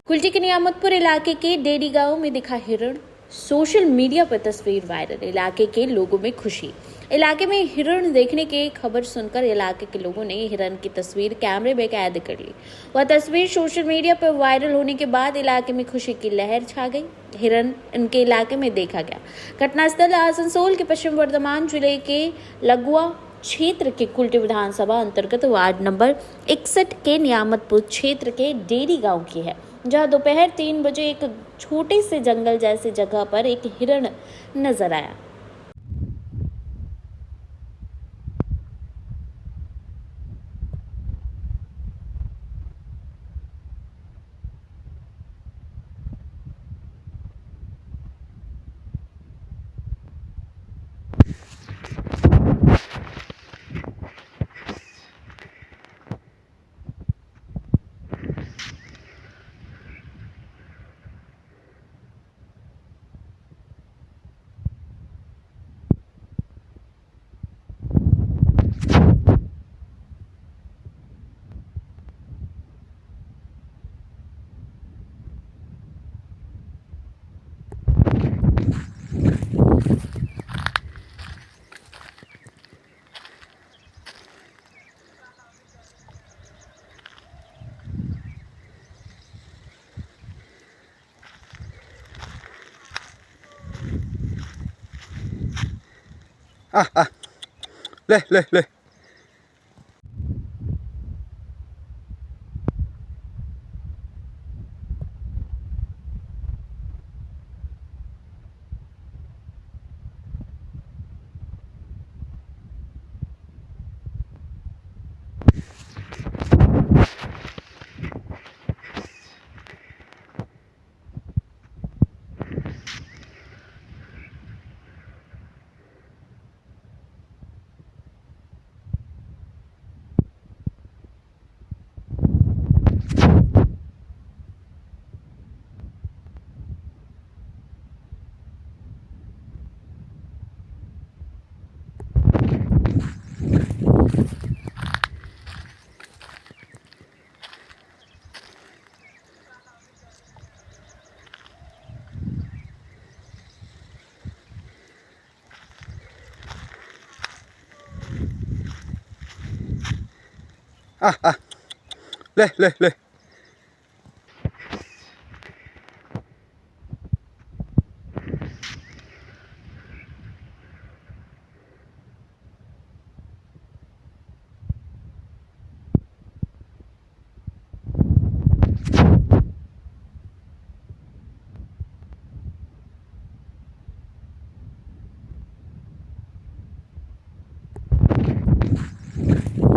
कुल्टी के नियामतपुर इलाके के डेडी गांव में दिखा हिरण। सोशल मीडिया पर तस्वीर वायरल। इलाके के लोगों में खुशी। इलाके में हिरण देखने की खबर सुनकर इलाके के लोगों ने हिरण की तस्वीर कैमरे में कैद कर ली। वह तस्वीर सोशल मीडिया पर वायरल होने के बाद इलाके में खुशी की लहर छा गई। हिरण इनके इलाके में देखा गया। घटनास्थल आसनसोल के पश्चिम वर्धमान जिले के लगुआ क्षेत्र के कुल्टी विधानसभा अंतर्गत वार्ड नंबर 61 के नियामतपुर क्षेत्र के डेरी गांव की है, जहां दोपहर 3 बजे एक छोटे से जंगल जैसी जगह पर एक हिरण नजर आया। ले ले